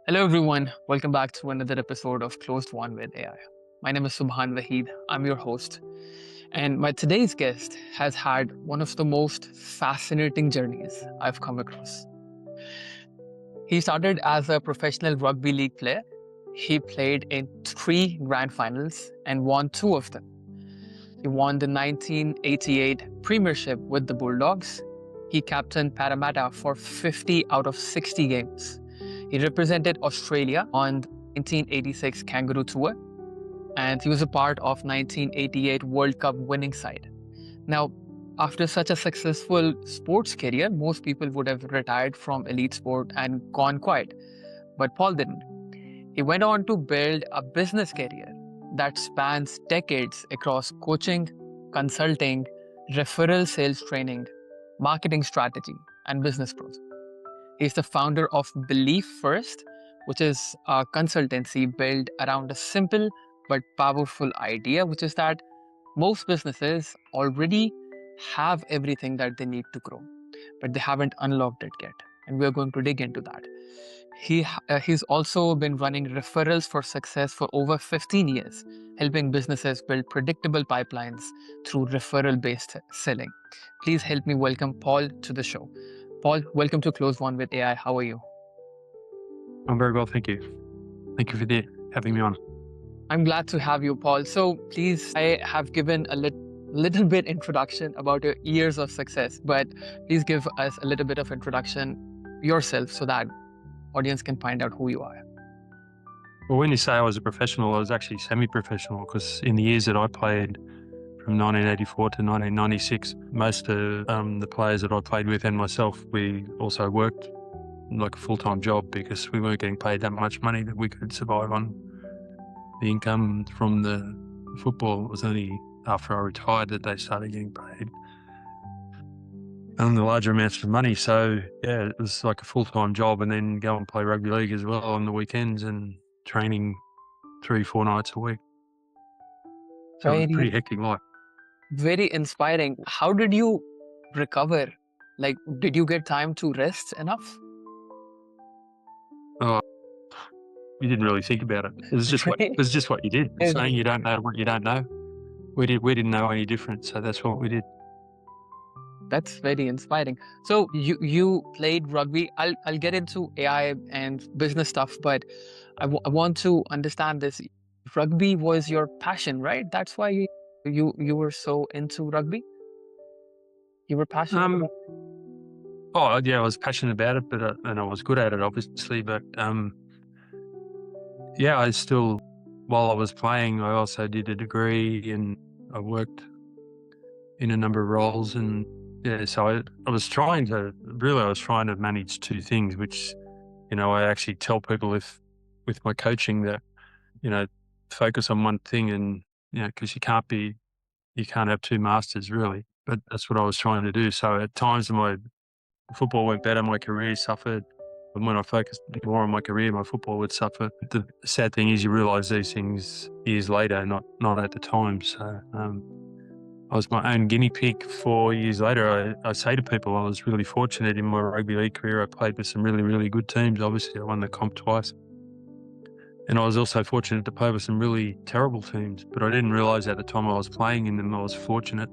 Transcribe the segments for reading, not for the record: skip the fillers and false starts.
Hello, everyone. Welcome back to another episode of Closed One with AI. My name is Subhan Wahid. I'm your host. And my today's guest has had one of the most fascinating journeys I've come across. He started as a professional rugby league player. He played in three grand finals and won two of them. He won the 1988 Premiership with the Bulldogs. He captained Parramatta for 50 out of 60 games. He represented Australia on the 1986 Kangaroo Tour, and he was a part of 1988 World Cup winning side. Now, after such a successful sports career, most people would have retired from elite sport and gone quiet. But Paul didn't. He went on to build a business career that spans decades across coaching, consulting, referral sales training, marketing strategy, and business growth. He's the founder of Belief First, which is a consultancy built around a simple but powerful idea, which is that most businesses already have everything that they need to grow, but they haven't unlocked it yet. And we're going to dig into that. He's also been running referrals for success for over 15 years, helping businesses build predictable pipelines through referral-based selling. Please help me welcome Paul to the show. Paul, welcome to Close One with AI. How are you? I'm very well, thank you. Thank you for having me on. I'm glad to have you, Paul. So please, I have given a little bit introduction about your years of success, but please give us a little bit of introduction yourself so that audience can find out who you are. Well, when you say I was a professional, I was actually semi-professional because in the years that I played from 1984 to 1996, most of the players that I played with and myself, we also worked like a full-time job because we weren't getting paid that much money that we could survive on. The income from the football was only after I retired that they started getting paid the larger amounts of money. So yeah, it was like a full-time job, and then go and play rugby league as well on the weekends and training 3-4 nights a week. So it was a Very, pretty hectic life. very inspiring. How did you recover? Like, did you get time to rest enough? Oh, you didn't really think about it. It was just what you did. Saying you don't know what you don't know. We didn't know any different, so that's what we did. That's very inspiring. So you played rugby. I'll get into AI and business stuff, but I want to understand this. Rugby was your passion, right? That's why you were so into rugby. You were passionate Um, about. oh yeah, I was passionate about it, but and I was good at it, obviously. But yeah, I still, while I was playing, I also did a degree and I worked in a number of roles. And yeah, so I was trying to manage two things, which, I actually tell people with my coaching that, you know, focus on one thing and, because you can't have two masters really, but that's what I was trying to do. So at times my football went better, my career suffered. And when I focused more on my career, my football would suffer. The sad thing is you realise these things years later, not at the time. So I was my own guinea pig 4 years later. I say to people I was really fortunate in my rugby league career. I played with some really, really good teams. Obviously, I won the comp twice. And I was also fortunate to play with some really terrible teams, but I didn't realise at the time I was playing in them I was fortunate.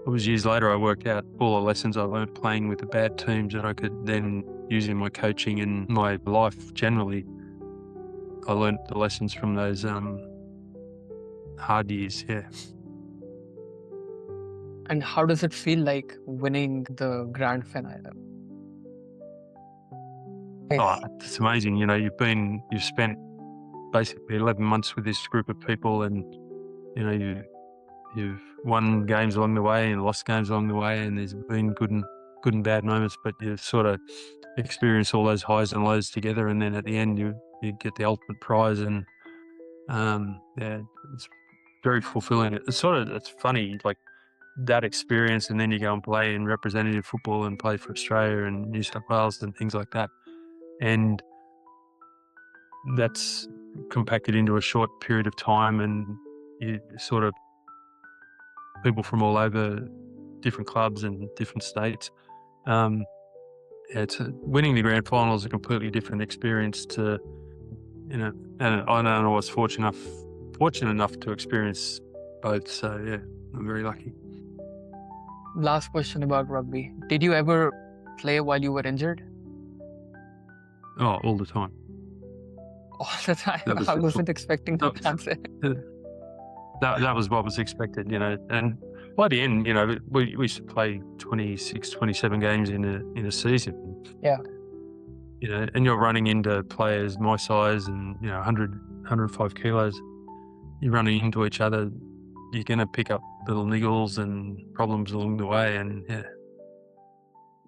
It was years later I worked out all the lessons I learned playing with the bad teams that I could then use in my coaching and my life generally. I learned the lessons from those hard years, yeah. And how does it feel like winning the grand finale? Oh, it's amazing. You've spent basically 11 months with this group of people, and you've won games along the way and lost games along the way, and there's been good and bad moments, but you've sort of experienced all those highs and lows together, and then at the end you get the ultimate prize, and yeah, it's very fulfilling. It's funny, like that experience, and then you go and play in representative football and play for Australia and New South Wales and things like that, and that's compacted into a short period of time, and you sort of people from all over different clubs and different states. Winning the grand final is a completely different experience to and I was fortunate enough to experience both. So yeah, I'm very lucky. Last question about rugby. Did you ever play while you were injured? Oh, all the time. All the time. That was I the wasn't expecting that, that answer. that was what was expected, and by the end, we used to play 26, 27 games in a season. Yeah. And you're running into players my size and 100, 105 kilos. You're running into each other. You're going to pick up little niggles and problems along the way, and yeah.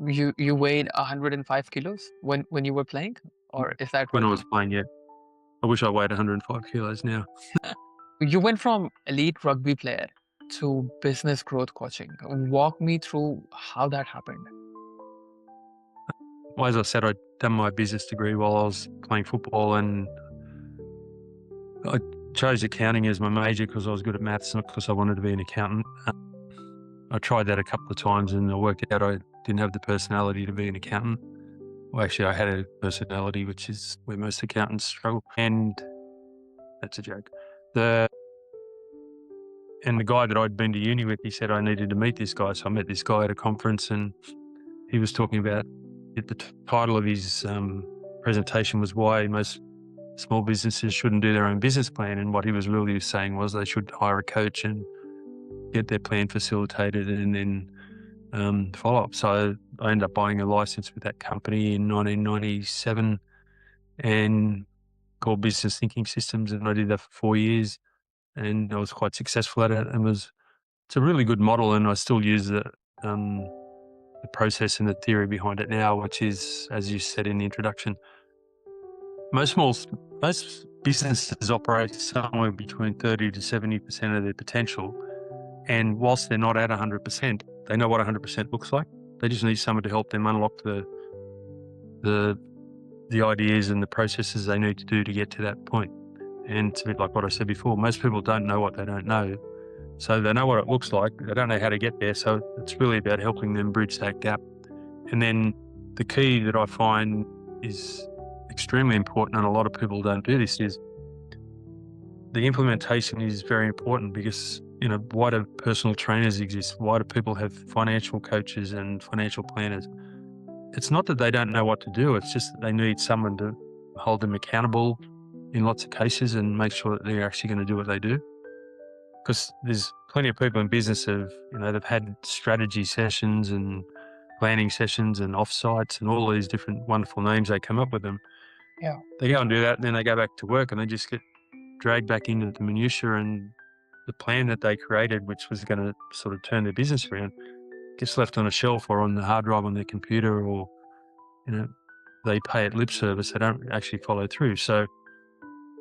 You weighed 105 kilos when you were playing, or is that When I what? was playing, yeah. I wish I weighed 105 kilos now. You went from elite rugby player to business growth coaching. Walk me through how that happened. Well, as I said, I'd done my business degree while I was playing football, and I chose accounting as my major because I was good at maths, not because I wanted to be an accountant. I tried that a couple of times and I worked out I didn't have the personality to be an accountant. Well, actually, I had a personality, which is where most accountants struggle. And that's a joke. The guy that I'd been to uni with, he said I needed to meet this guy. So I met this guy at a conference, and he was talking about the title of his presentation was why most small businesses shouldn't do their own business plan. And what he was really saying was they should hire a coach and get their plan facilitated and then follow up. So I ended up buying a license with that company in 1997 and called Business Thinking Systems. And I did that for 4 years and I was quite successful at it, and it's a really good model. And I still use the process and the theory behind it now, which is, as you said in the introduction, most businesses operate somewhere between 30 to 70% of their potential. And whilst they're not at 100%, they know what 100% looks like. They just need someone to help them unlock the ideas and the processes they need to do to get to that point. And it's a bit like what I said before. Most people don't know what they don't know. So they know what it looks like. They don't know how to get there. So it's really about helping them bridge that gap. And then the key that I find is extremely important, and a lot of people don't do this, is the implementation is very important because, why do personal trainers exist? Why do people have financial coaches and financial planners? It's not that they don't know what to do. It's just that they need someone to hold them accountable in lots of cases and make sure that they're actually going to do what they do. Because there's plenty of people in business they've had strategy sessions and planning sessions and offsites and all these different wonderful names they come up with them. Yeah. They go and do that and then they go back to work and they just get dragged back into the minutiae, and the plan that they created, which was going to sort of turn their business around, gets left on a shelf or on the hard drive on their computer, or, they pay it lip service. They don't actually follow through. So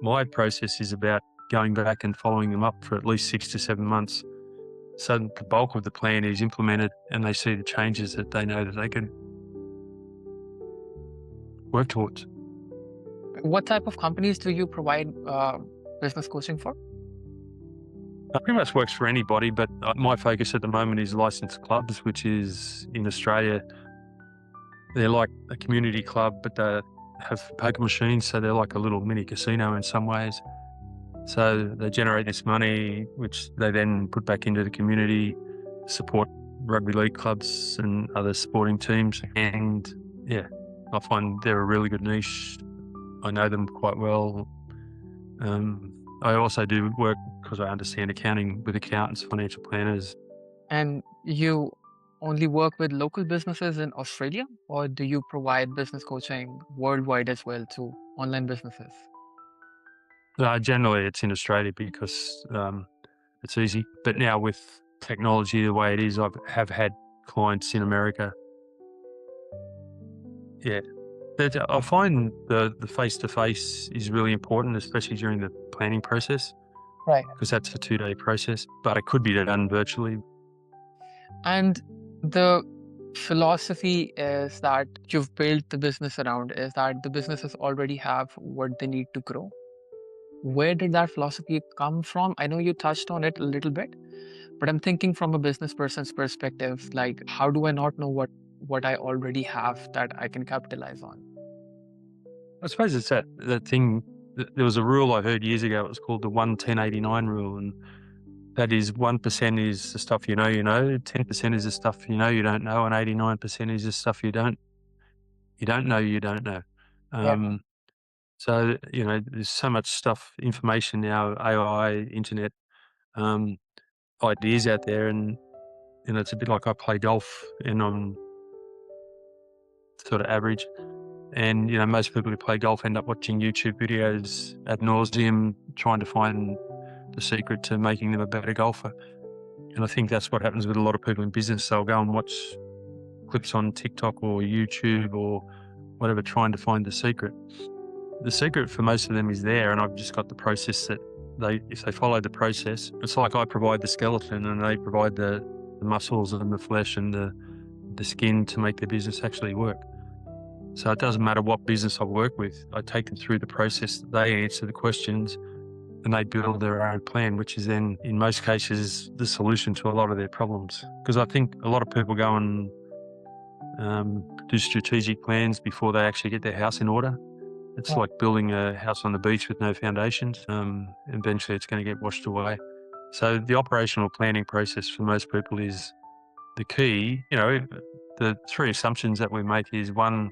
my process is about going back and following them up for at least 6 to 7 months. So the bulk of the plan is implemented and they see the changes that they know that they can work towards. What type of companies do you provide business coaching for? It pretty much works for anybody, but my focus at the moment is licensed clubs, which is in Australia. They're like a community club, but they have poker machines, so they're like a little mini casino in some ways. So they generate this money, which they then put back into the community, support rugby league clubs and other sporting teams. And yeah, I find they're a really good niche. I know them quite well. I also do work, because I understand accounting, with accountants, financial planners. And you only work with local businesses in Australia, or do you provide business coaching worldwide as well to online businesses? Generally, it's in Australia because it's easy. But now with technology the way it is, I have had clients in America. Yeah. I find the face-to-face is really important, especially during the planning process, Right. because that's a 2-day process, but it could be done virtually. And the philosophy is that you've built the business around is that the businesses already have what they need to grow. Where did that philosophy come from? I know you touched on it a little bit, but I'm thinking from a business person's perspective, like how do I not know what I already have that I can capitalize on? I suppose it's that thing there was a rule I heard years ago. It was called the 1-10-89 rule, and that is 1% is the stuff you know, 10% is the stuff you don't know, and 89% is the stuff you don't know. Yeah. So, there's so much stuff, information now, AI, internet, um, ideas out there, and it's a bit like I play golf and I'm sort of average. And, most people who play golf end up watching YouTube videos ad nauseum, trying to find the secret to making them a better golfer. And I think that's what happens with a lot of people in business. They'll go and watch clips on TikTok or YouTube or whatever, trying to find the secret. The secret for most of them is there, and I've just got the process that if they follow the process, it's like I provide the skeleton and they provide the muscles and the flesh and the skin to make their business actually work. So it doesn't matter what business I work with, I take them through the process, they answer the questions, and they build their own plan, which is then, in most cases, the solution to a lot of their problems. Because I think a lot of people go and do strategic plans before they actually get their house in order. It's like building a house on the beach with no foundations. Eventually it's going to get washed away. So the operational planning process for most people is the key. The three assumptions that we make is: one,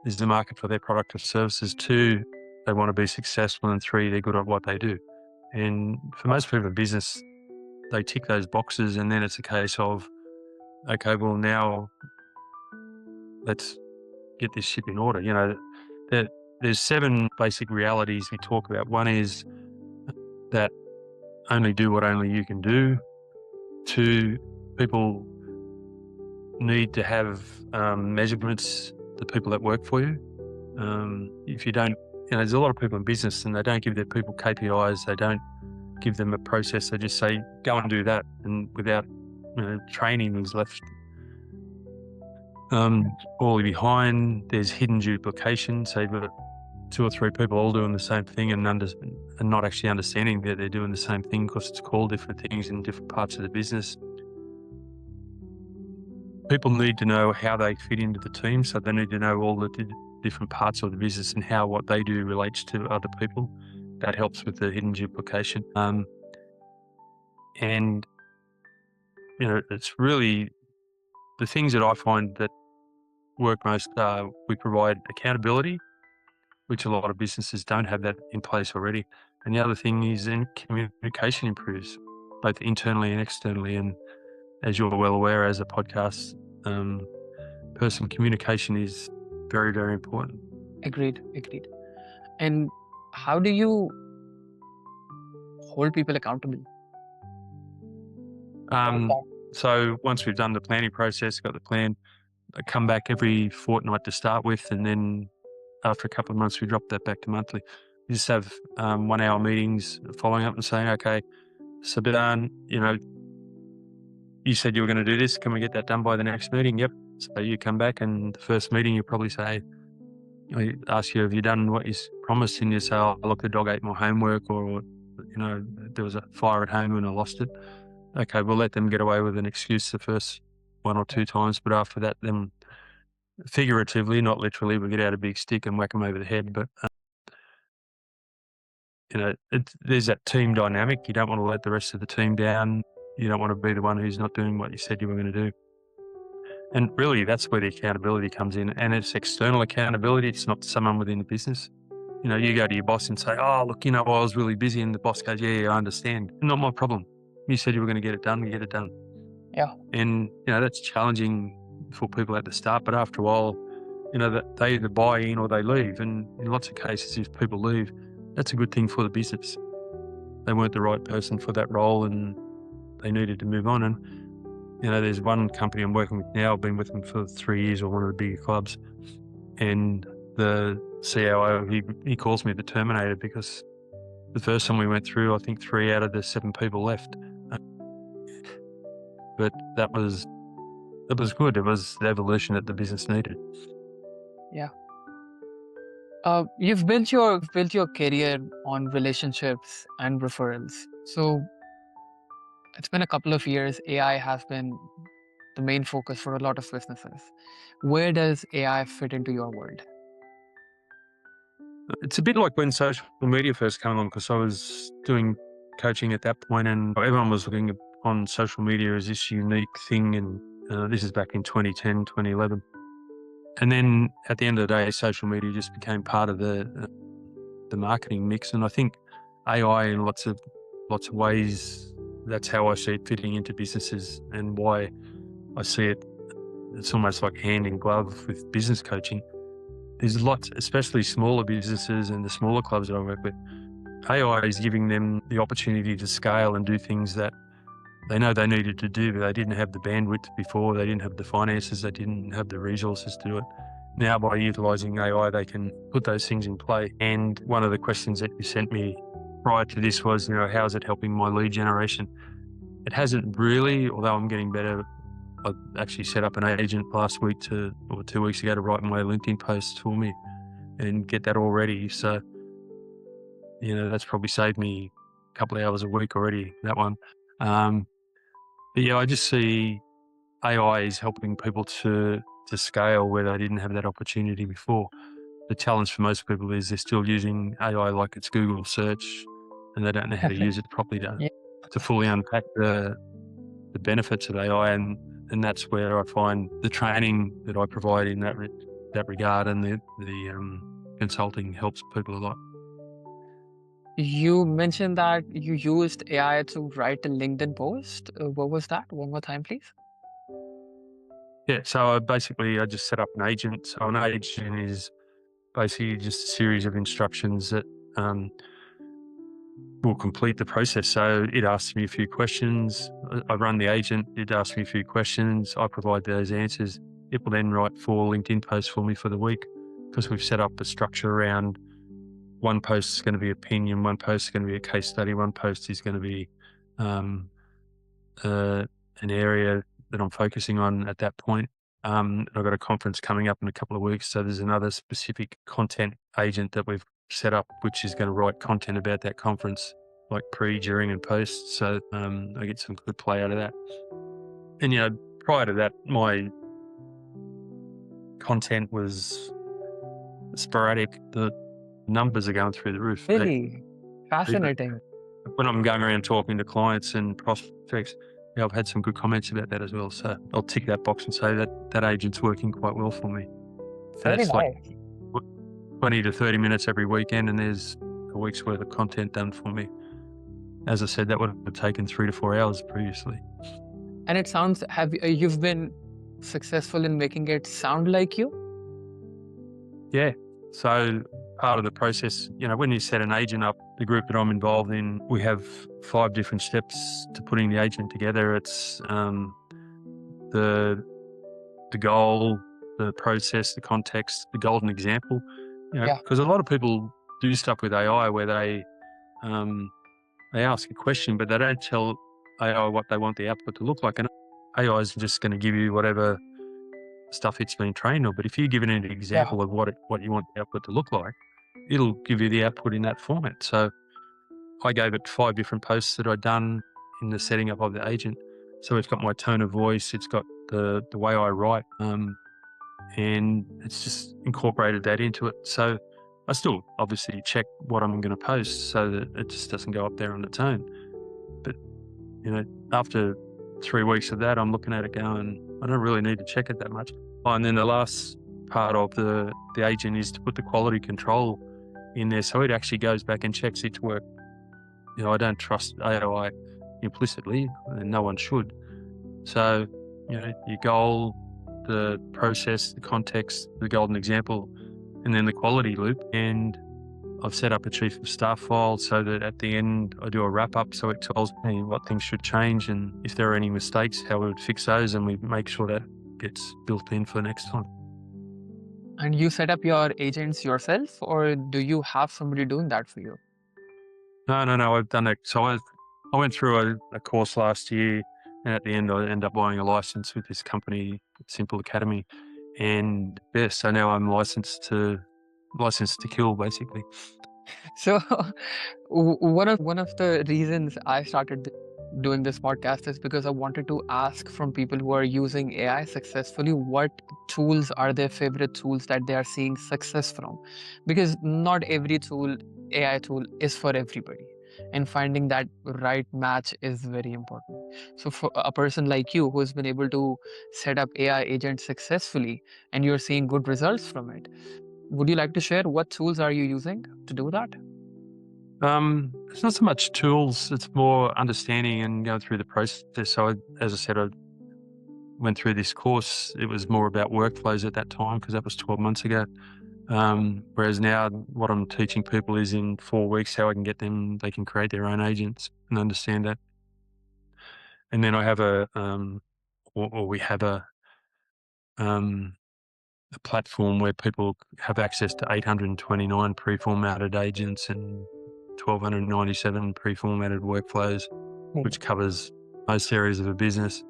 is the market for their product or services; two, they want to be successful; and three, they're good at what they do. And for most people in business, they tick those boxes, and then it's a case of, okay, well, now let's get this ship in order. There's 7 basic realities we talk about. One is that only do what only you can do. 2, people need to have measurements, the people that work for you. If you don't, there's a lot of people in business and they don't give their people KPIs. They don't give them a process. They just say, go and do that. And without training is left all behind. There's hidden duplication. So you've got 2 or 3 people all doing the same thing and not actually understanding that they're doing the same thing because it's called different things in different parts of the business. People need to know how they fit into the team, so they need to know all the different parts of the business and how what they do relates to other people. That helps with the hidden duplication. And it's really the things that I find that work most. We provide accountability, which a lot of businesses don't have that in place already. And the other thing is then communication improves, both internally and externally. And as you're well aware, as a podcast person, communication is very, very important. Agreed. And how do you hold people accountable? So once we've done the planning process, got the plan, I come back every fortnight to start with, and then after a couple of months, we drop that back to monthly. We just have 1-hour meetings following up and saying, okay, so Dan, you said you were going to do this. Can we get that done by the next meeting? Yep. So you come back, and the first meeting, you probably say, I ask you, have you done what you promised? And you say, oh, look, the dog ate my homework, or, there was a fire at home and I lost it. Okay, we'll let them get away with an excuse the first 1 or 2 times, but after that, then figuratively, not literally, we get out a big stick and whack them over the head. But, there's that team dynamic. You don't want to let the rest of the team down. You don't want to be the one who's not doing what you said you were going to do. And really, that's where the accountability comes in. And it's external accountability. It's not someone within the business. You go to your boss and say, oh, look, I was really busy. And the boss goes, yeah, I understand. Not my problem. You said you were going to get it done. We get it done. Yeah. And, that's challenging for people at the start. But after a while, that they either buy in or they leave. And in lots of cases, if people leave, that's a good thing for the business. They weren't the right person for that role and they needed to move on. And, there's one company I'm working with now. I've been with them for 3 years, or one of the bigger clubs. And the COO, he calls me the Terminator, because the first time we went through, I think 3 out of the 7 people left. But that was good. It was the evolution that the business needed. Yeah. You've built your career on relationships and referrals. So it's been a couple of years. AI has been the main focus for a lot of businesses. Where does AI fit into your world? It's a bit like when social media first came along, because I was doing coaching at that point and everyone was looking on social media as this unique thing. And this is back in 2010, 2011. And then at the end of the day, social media just became part of the marketing mix. And I think AI in lots of ways, that's how I see it fitting into businesses and why I see it. It's almost like hand in glove with business coaching. There's lots, especially smaller businesses and the smaller clubs that I work with. AI is giving them the opportunity to scale and do things that they know they needed to do, but they didn't have the bandwidth before. They didn't have the finances. They didn't have the resources to do it. Now, by utilising AI, they can put those things in play. And one of the questions that you sent me prior to this was, how is it helping my lead generation? It hasn't really, although I'm getting better. I actually set up an agent last week or 2 weeks ago to write my LinkedIn posts for me and get that all ready. So, that's probably saved me a couple of hours a week already, that one. But yeah, I just see AI is helping people to scale where they didn't have that opportunity before. The challenge for most people is they're still using AI like it's Google search, and they don't know how to use it properly Yeah. to fully unpack the benefits of AI. And that's where I find the training that I provide in that regard and the consulting helps people a lot. You mentioned that you used AI to write a LinkedIn post. What was that? One more time, please. Yeah, so I just set up an agent. So an agent is basically just a series of instructions that will complete the process. So it asks me a few questions. I run the agent. It asks me a few questions. I provide those answers. It will then write 4 LinkedIn posts for me for the week, because we've set up a structure around one post is going to be opinion, one post is going to be a case study, one post is going to be um, an area that I'm focusing on at that point. I've got a conference coming up in a couple of weeks, so there's another specific content agent that we've set up, which is going to write content about that conference, like pre, during, and post. So I get some good play out of that. And prior to that, my content was sporadic. The numbers are going through the roof. Really fascinating. When I'm going around talking to clients and prospects, I've had some good comments about that as well. So I'll tick that box and say that agent's working quite well for me. And Very it's like nice. 20 to 30 minutes every weekend, and there's a week's worth of content done for me. As I said, that would have taken 3 to 4 hours previously. And it sounds, you've been successful in making it sound like you? Yeah. So part of the process, when you set an agent up, the group that I'm involved in, we have 5 different steps to putting the agent together. It's the goal, the process, the context, the golden example. Yeah. Because a lot of people do stuff with AI where they ask a question, but they don't tell AI what they want the output to look like. And AI is just going to give you whatever stuff it's been trained on. But if you give it an Yeah. example of what you want the output to look like, it'll give you the output in that format. So I gave it 5 different posts that I'd done in the setting up of the agent. So it's got my tone of voice, it's got the way I write, and it's just incorporated that into it. So I still obviously check what I'm going to post so that it just doesn't go up there on its own. But after 3 weeks of that, I'm looking at it going, I don't really need to check it that much. Oh, and then the last part of the agent is to put the quality control in there, so it actually goes back and checks its work. I don't trust AI implicitly, and no one should. So, your goal, the process, the context, the golden example, and then the quality loop. And I've set up a chief of staff file so that at the end I do a wrap up, so it tells me what things should change and if there are any mistakes, how we would fix those, and we make sure that gets built in for next time. And you set up your agents yourself, or do you have somebody doing that for you? No, I've done it. So I went through a course last year, and at the end I ended up buying a license with this company, Simple Academy, and yeah, so now I'm licensed to kill, basically. So one of the reasons I started doing this podcast is because I wanted to ask from people who are using AI successfully, what tools are their favorite tools that they are seeing success from? Because not every tool, AI tool, is for everybody. And finding that right match is very important. So for a person like you who has been able to set up AI agents successfully and you're seeing good results from it, would you like to share what tools are you using to do that? It's not so much tools; it's more understanding and going through the process. So, as I said, I went through this course. It was more about workflows at that time because that was 12 months ago. Whereas now, what I'm teaching people is in 4 weeks how I can get them. They can create their own agents and understand that. And then I have or we have a platform where people have access to 829 pre-formatted agents and 1,297 pre-formatted workflows, which covers most areas of a business.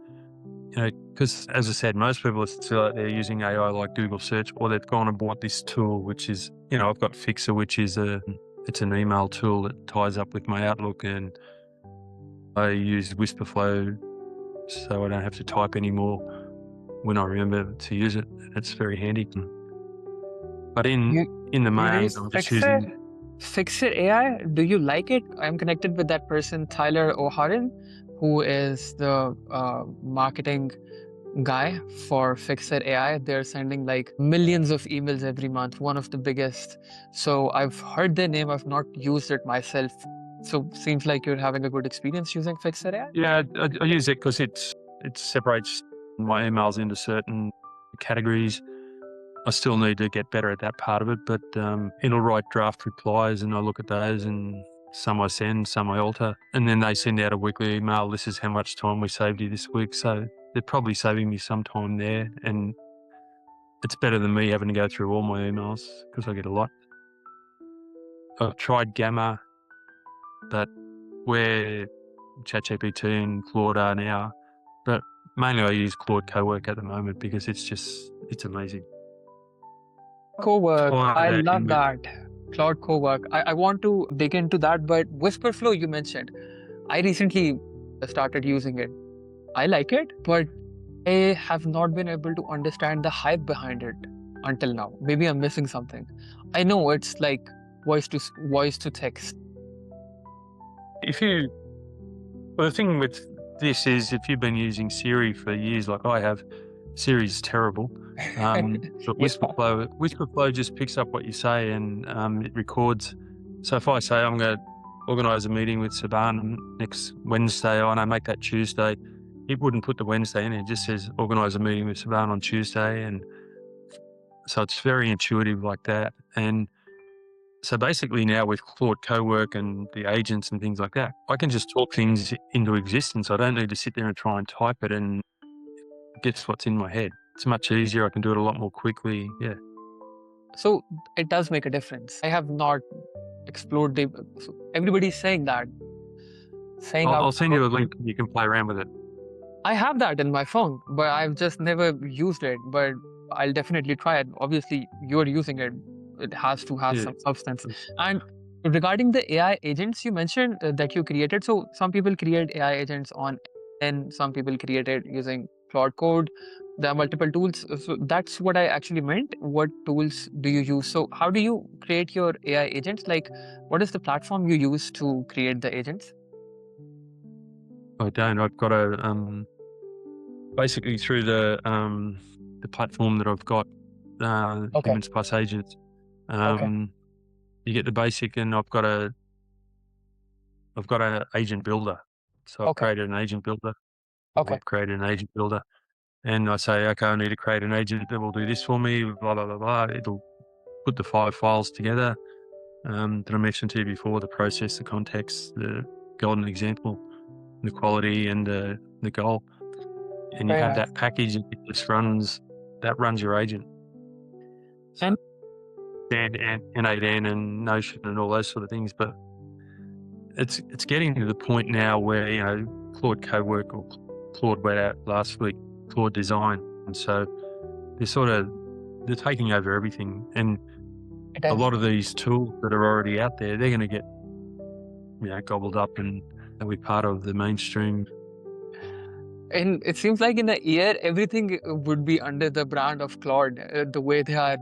Because as I said, most people are still out there using AI like Google search, or they've gone and bought this tool, which is, I've got Fixer, which is it's an email tool that ties up with my Outlook, and I use Whisperflow so I don't have to type anymore when I remember to use it. It's very handy. But You in the you main, use I'm just Fixer? using. Fixer AI? Do you like it? I'm connected with that person, Tyler O'Haran, who is the marketing guy for Fixer AI. They're sending like millions of emails every month, one of the biggest. So I've heard their name. I've not used it myself. So seems like you're having a good experience using Fixer AI. Yeah, I use it because it separates my emails into certain categories. I still need to get better at that part of it, but it'll write draft replies, and I look at those, and some I send, some I alter, and then they send out a weekly email. This is how much time we saved you this week. So they're probably saving me some time there, and it's better than me having to go through all my emails because I get a lot. I've tried Gamma, but where ChatGPT and Claude are now, but mainly I use Claude Cowork at the moment because it's amazing. Cowork, Tie I that in love with. that. Cloud Cowork. I want to dig into that, but Whisperflow you mentioned. I recently started using it. I like it, but I have not been able to understand the hype behind it until now. Maybe I'm missing something. I know it's like voice to text. If you Well, the thing with this is if you've been using Siri for years, like I have, Siri's terrible. But Yeah. Whisperflow just picks up what you say, and it records. So if I say I'm going to organise a meeting with Saban next Wednesday, I know make that Tuesday, it wouldn't put the Wednesday in. It just says organise a meeting with Saban on Tuesday, and so it's very intuitive like that. And so basically now with Claude Cowork and the agents and things like that, I can just talk things into existence. I don't need to sit there and try and type it and guess what's in my head. It's much easier. I can do it a lot more quickly. Yeah. So it does make a difference. I have not explored the. So everybody's saying that, saying I'll, out I'll send loud. you a link. You can play around with it. I have that in my phone, but I've just never used it. But I'll definitely try it. Obviously, you're using it. It has to have Yeah. some substance. And regarding the AI agents you mentioned that you created, so some people create AI agents on, and some people create it using Claude Code. There are multiple tools. So that's what I actually meant. What tools do you use? So how do you create your AI agents? Like, what is the platform you use to create the agents? I don't. I've got basically through the platform that I've got, Okay. Humans Plus Agents. Okay. You get the basic, and I've got a agent builder. So I've Okay. created an agent builder. Okay. I've created an agent builder. And I say, okay, I need to create an agent that will do this for me, blah, blah, blah, blah. It'll put the 5 files together that I mentioned to you before, the process, the context, the golden example, the quality, and the goal. And you Very have nice. that package, and it just runs your agent. So And and N8N and Notion and all those sort of things. But it's getting to the point now where, Claude Cowork or Claude went out last week, Claude Design. And so they're taking over everything. And it a is. lot of these tools that are already out there, they're going to get, gobbled up and we're part of the mainstream. And it seems like in a year, everything would be under the brand of Claude, the way they are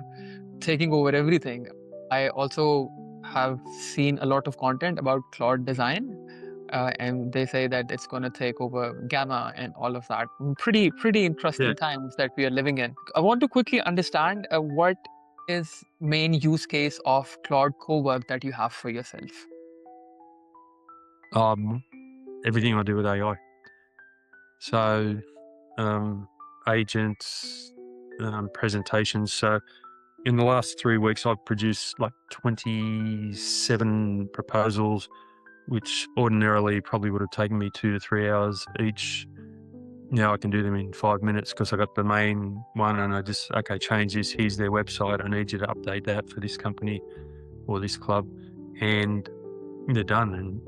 taking over everything. I also have seen a lot of content about Claude design, and they say that it's going to take over Gamma and all of that. Pretty interesting Yeah. times that we are living in. I want to quickly understand what is main use case of Claude Cowork that you have for yourself. Everything I do with AI. So, agents, presentations. So in the last 3 weeks, I've produced like 27 proposals, which ordinarily probably would have taken me 2 to 3 hours each. Now I can do them in 5 minutes because I got the main one and I just, okay, change this. Here's their website. I need you to update that for this company or this club. And they're done. And,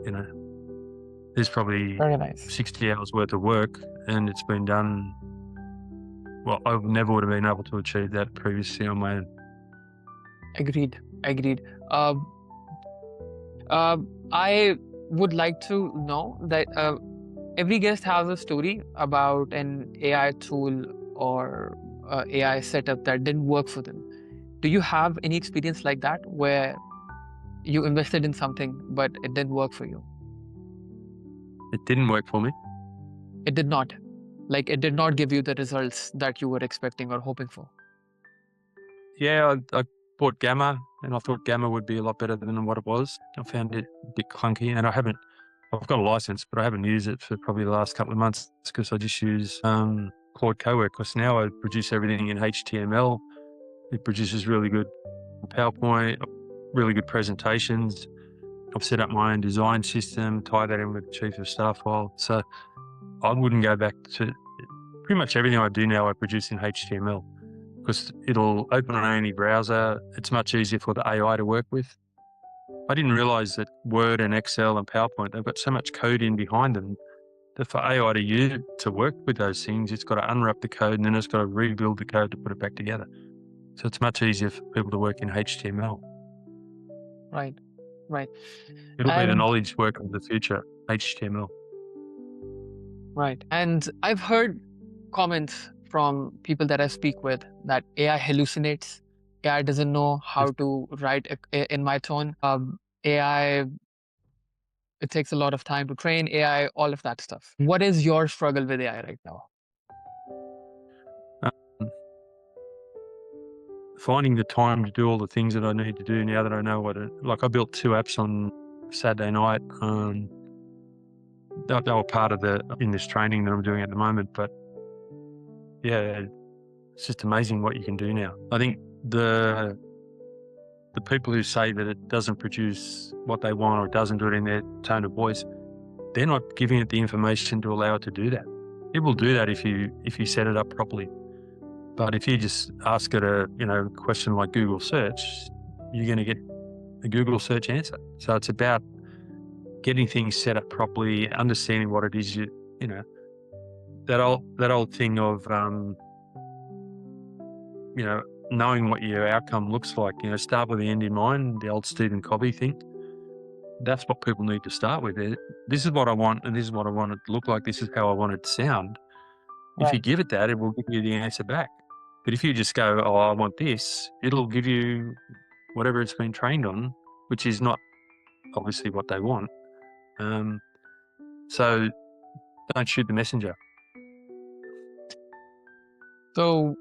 there's probably Very nice. 60 hours worth of work and it's been done. Well, I never would have been able to achieve that previously on my own. Agreed. I would like to know that every guest has a story about an AI tool or AI setup that didn't work for them. Do you have any experience like that where you invested in something but it didn't work for you? It didn't work for me. It did not. Like it did not give you the results that you were expecting or hoping for. Yeah, I bought Gamma and I thought Gamma would be a lot better than what it was. I found it a bit clunky and I've got a license, but I haven't used it for probably the last couple of months because I just use Claude Cowork because now I produce everything in HTML. It produces really good PowerPoint, really good presentations. I've set up my own design system, tie that in with the chief of staff file. So I wouldn't go back to pretty much everything I do now. I produce in HTML because it'll open on any browser. It's much easier for the AI to work with. I didn't realize that Word and Excel and PowerPoint, they've got so much code in behind them that for AI to use to work with those things, it's got to unwrap the code and then it's got to rebuild the code to put it back together. So it's much easier for people to work in HTML. Right. It'll be the And knowledge work of the future, HTML. right. And I've heard comments from people that I speak with that AI hallucinates. AI doesn't know how to write in my tone. AI, it takes a lot of time to train AI, all of that stuff. What is your struggle with AI right now? Um, Finding the time to do all the things that I need to do now that I know like I built 2 apps on Saturday night. They were part of in this training that I'm doing at the moment, but yeah, it's just amazing what you can do now. I think the people who say that it doesn't produce what they want or it doesn't do it in their tone of voice, they're not giving it the information to allow it to do that. It will do that if you set it up properly. But if you just ask it a question like Google search, you're going to get a Google search answer. So it's about getting things set up properly, understanding what it is that old thing of knowing what your outcome looks like. Start with the end in mind, the old Stephen Covey thing. That's what people need to start with. This is what I want and this is what I want it to look like. This is how I want it to sound. If you give it that, it will give you the answer back. But if you just go, oh, I want this, it'll give you whatever it's been trained on, which is not obviously what they want. So don't shoot the messenger. So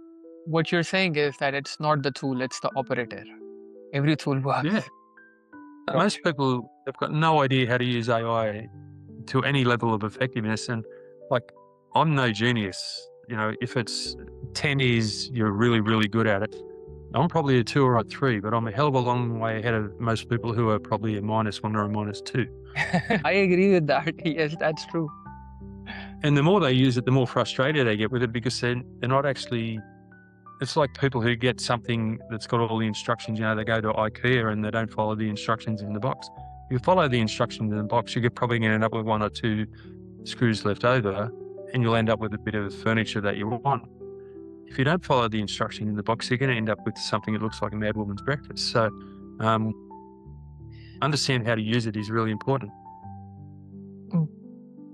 what you're saying is that it's not the tool, it's the operator. Every tool works. Yeah. Most people have got no idea how to use AI to any level of effectiveness. And like, I'm no genius. If it's 10 is you're really, really good at it, I'm probably a 2 or a 3, but I'm a hell of a long way ahead of most people who are probably a -1 or a -2. I agree with that. Yes, that's true. And the more they use it, the more frustrated they get with it because they're not actually. It's like people who get something that's got all the instructions. They go to IKEA and they don't follow the instructions in the box. If you follow the instructions in the box, you're probably going to end up with 1 or 2 screws left over, and you'll end up with a bit of furniture that you want. If you don't follow the instruction in the box, you're going to end up with something that looks like a mad woman's breakfast. So, understand how to use it is really important.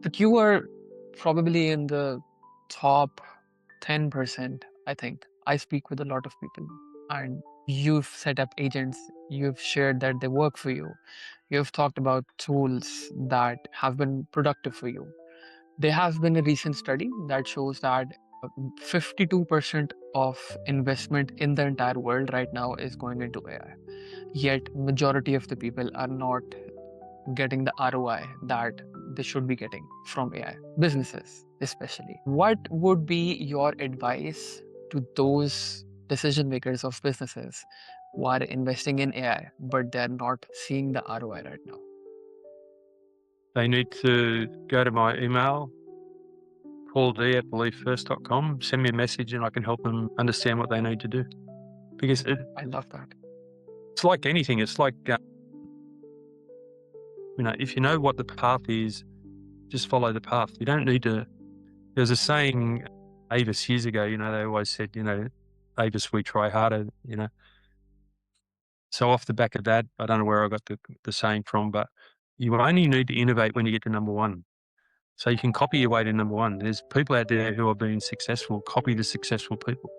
But you are probably in the top 10%, I think. I speak with a lot of people, and you've set up agents, you've shared that they work for you, you've talked about tools that have been productive for you. There has been a recent study that shows that 52% of investment in the entire world right now is going into AI. Yet majority of the people are not getting the ROI that they should be getting from AI, businesses especially. What would be your advice to those decision makers of businesses who are investing in AI, but they're not seeing the ROI right now? They need to go to my email, pauld@belieffirst.com, send me a message and I can help them understand what they need to do. Because I love that. it's like anything. It's like, if you know what the path is, just follow the path. You don't need to. There's a saying, Avis years ago, they always said, Avis, we try harder. So off the back of that, I don't know where I got the saying from, but you only need to innovate when you get to number one. So you can copy your way to number one. There's people out there who are being successful. Copy the successful people.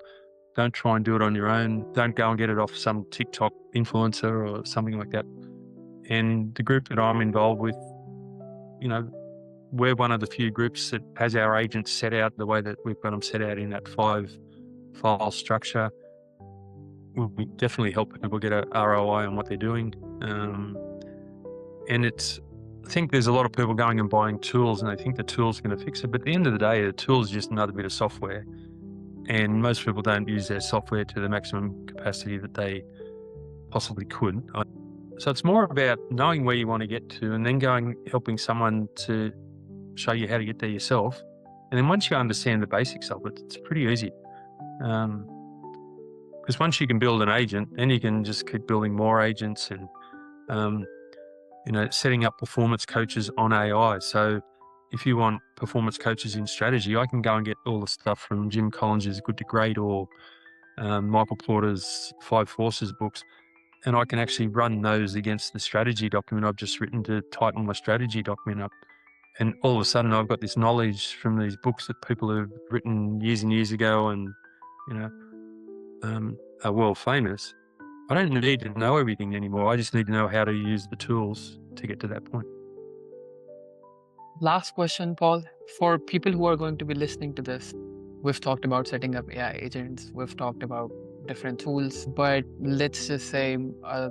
Don't try and do it on your own. Don't go and get it off some TikTok influencer or something like that. And the group that I'm involved with, we're one of the few groups that has our agents set out the way that we've got them set out in that 5-file structure. We definitely help people get a ROI on what they're doing. And I think there's a lot of people going and buying tools and they think the tool's going to fix it. But at the end of the day, the tool is just another bit of software. And most people don't use their software to the maximum capacity that they possibly could. So it's more about knowing where you want to get to and then helping someone to show you how to get there yourself. And then once you understand the basics of it, it's pretty easy. Because once you can build an agent, then you can just keep building more agents and, setting up performance coaches on AI. So if you want performance coaches in strategy, I can go and get all the stuff from Jim Collins's Good to Great or Michael Porter's 5 Forces books, and I can actually run those against the strategy document I've just written to tighten my strategy document up. And all of a sudden I've got this knowledge from these books that people have written years and years ago and, are world famous. I don't need to know everything anymore. I just need to know how to use the tools to get to that point. Last question, Paul. For people who are going to be listening to this, we've talked about setting up AI agents, we've talked about different tools, but let's just say a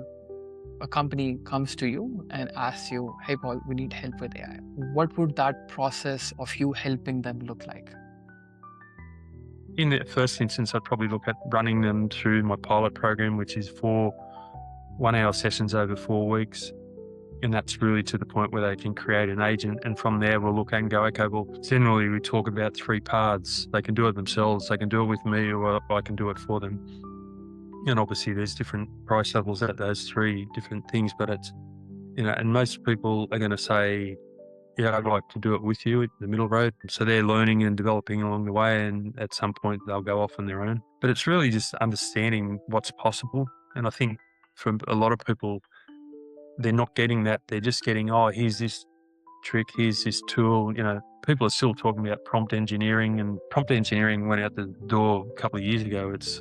company comes to you and asks you, hey, Paul, we need help with AI. What would that process of you helping them look like? In the first instance, I'd probably look at running them through my pilot program, which is 4 one-hour sessions over 4 weeks. And that's really to the point where they can create an agent. And from there, we'll look and go, okay, well, generally we talk about 3 paths. They can do it themselves, they can do it with me, or I can do it for them. And obviously there's different price levels at those 3 different things, but it's, and most people are going to say, yeah, I'd like to do it with you at the middle road. So they're learning and developing along the way, and at some point they'll go off on their own. But it's really just understanding what's possible. And I think for a lot of people, they're not getting that. They're just getting, oh, here's this trick, here's this tool. People are still talking about prompt engineering, and prompt engineering went out the door a couple of years ago. It's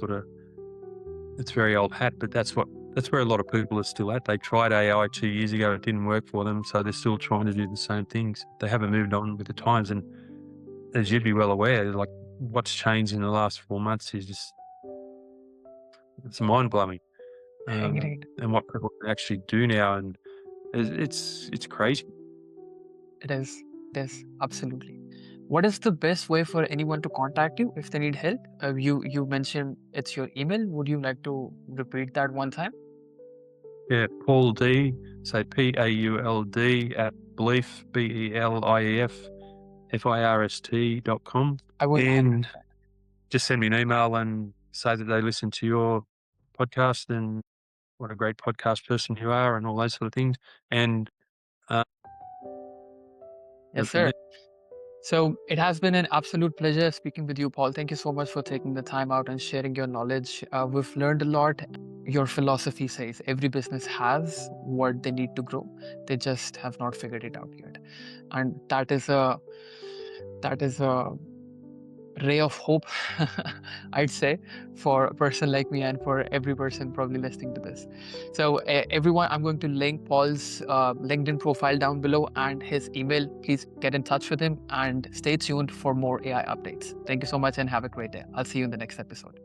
very old hat, but that's where a lot of people are still at. They tried AI 2 years ago, it didn't work for them, so they're still trying to do the same things. They haven't moved on with the times, and as you'd be well aware, like what's changed in the last 4 months is just, it's mind-blowing. Agreed. And what people can actually do now, and it's crazy. It is. It is. Absolutely. What is the best way for anyone to contact you if they need help? You mentioned it's your email. Would you like to repeat that one time? Yeah, Paul D, so PAULD at Belief, BELIEF, FIRST.com. I will add And just send me an email and say that they listen to your podcast and what a great podcast person you are and all those sort of things. And go yes, from sir. there. So it has been an absolute pleasure speaking with you, Paul. Thank you so much for taking the time out and sharing your knowledge. We've learned a lot. Your philosophy says every business has what they need to grow. They just have not figured it out yet. And that is a ray of hope, I'd say, for a person like me and for every person probably listening to this. So, everyone, I'm going to link Paul's LinkedIn profile down below and his email. Please get in touch with him and stay tuned for more AI updates. Thank you so much and have a great day. I'll see you in the next episode.